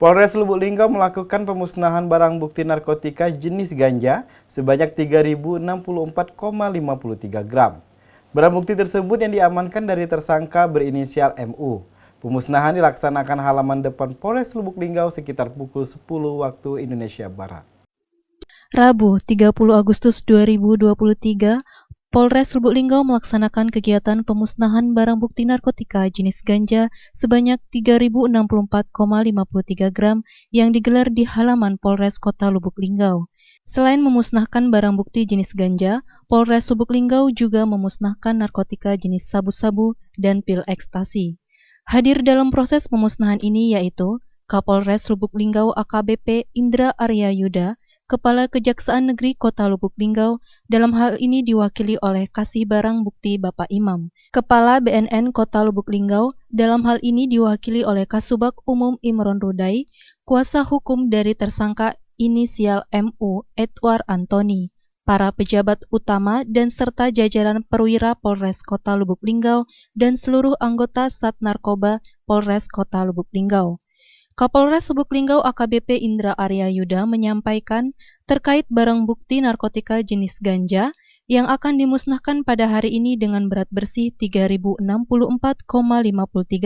Polres Lubuk Linggau melakukan pemusnahan barang bukti narkotika jenis ganja sebanyak 3.064,53 gram. Barang bukti tersebut yang diamankan dari tersangka berinisial MU. Pemusnahan dilaksanakan halaman depan Polres Lubuk Linggau sekitar pukul 10 waktu Indonesia Barat. Rabu, 30 Agustus 2023, Polres Lubuk Linggau melaksanakan kegiatan pemusnahan barang bukti narkotika jenis ganja sebanyak 3.064,53 gram yang digelar di halaman Polres Kota Lubuk Linggau. Selain memusnahkan barang bukti jenis ganja, Polres Lubuk Linggau juga memusnahkan narkotika jenis sabu-sabu dan pil ekstasi. Hadir dalam proses pemusnahan ini yaitu Kapolres Lubuk Linggau AKBP Indra Arya Yuda, Kepala Kejaksaan Negeri Kota Lubuk Linggau, dalam hal ini diwakili oleh Kasih Barang Bukti Bapak Imam. Kepala BNN Kota Lubuk Linggau, dalam hal ini diwakili oleh Kasubag Umum Imron Rudai, kuasa hukum dari tersangka inisial MU Edward Antoni, para pejabat utama dan serta jajaran perwira Polres Kota Lubuk Linggau dan seluruh anggota Sat Narkoba Polres Kota Lubuk Linggau. Kapolres Lubuk Linggau AKBP Indra Arya Yuda menyampaikan terkait barang bukti narkotika jenis ganja yang akan dimusnahkan pada hari ini dengan berat bersih 3.064,53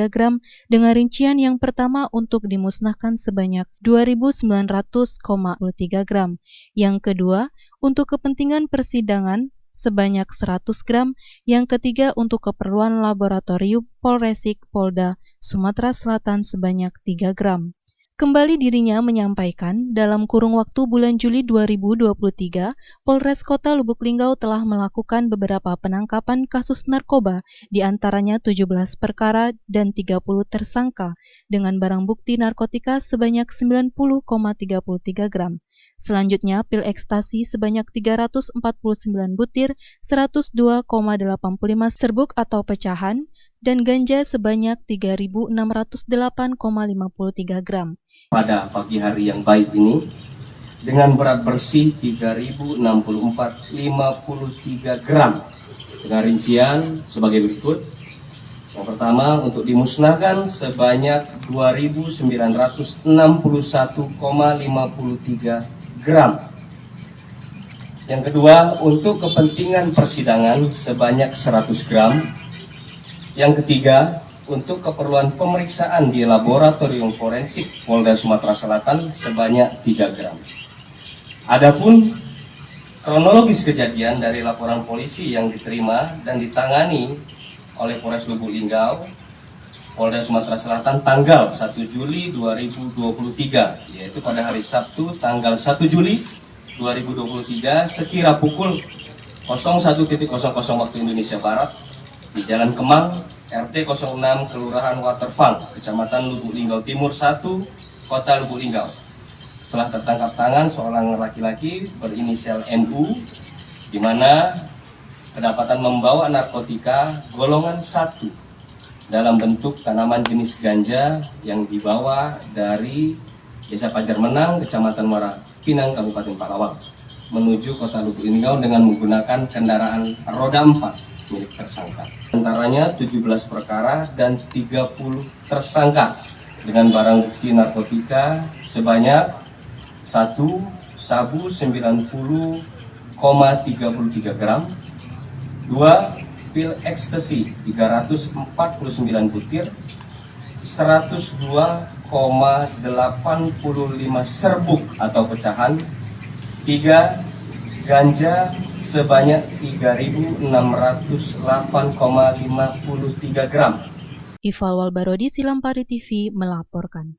gram dengan rincian yang pertama untuk dimusnahkan sebanyak 2.900,3 gram, yang kedua untuk kepentingan persidangan sebanyak 100 gram, yang ketiga untuk keperluan laboratorium Polresik Polda Sumatera Selatan sebanyak 3 gram. Kembali dirinya menyampaikan, dalam kurung waktu bulan Juli 2023, Polres Kota Lubuk Linggau telah melakukan beberapa penangkapan kasus narkoba, di antaranya 17 perkara dan 30 tersangka, dengan barang bukti narkotika sebanyak 90,33 gram. Selanjutnya, pil ekstasi sebanyak 349 butir, 102,85 serbuk atau pecahan, dan ganja sebanyak 3.608,53 gram. Pada pagi hari yang baik ini, dengan berat bersih 3.064,53 gram, dengan rincian sebagai berikut. Yang pertama, untuk dimusnahkan sebanyak 2.961,53 gram. Yang kedua, untuk kepentingan persidangan sebanyak 100 gram. Yang ketiga, untuk keperluan pemeriksaan di laboratorium forensik Polda Sumatera Selatan sebanyak 3 gram. Adapun kronologis kejadian dari laporan polisi yang diterima dan ditangani oleh Polres Lubuk Linggau, Polda Sumatera Selatan tanggal 1 Juli 2023, yaitu pada hari Sabtu tanggal 1 Juli 2023 sekira pukul 01.00 waktu Indonesia Barat di Jalan Kemang, RT 06, Kelurahan Waterfall, Kecamatan Lubuk Linggau Timur 1, Kota Lubuk Linggau. Telah tertangkap tangan seorang laki-laki berinisial MU, di mana kedapatan membawa narkotika golongan 1 dalam bentuk tanaman jenis ganja yang dibawa dari Desa Pajar Menang, Kecamatan Muara Pinang, Kabupaten Palawang, menuju Kota Lubuk Linggau dengan menggunakan kendaraan roda 4 milik tersangka. Antaranya 17 perkara dan 30 tersangka dengan barang bukti narkotika sebanyak 1 sabu 90,33 gram, 2 pil ekstasi 349 butir, 102,85 serbuk atau pecahan, 3 ganja sebanyak 3.608,53 gram. Ifal Walbarodi, Silampari TV melaporkan.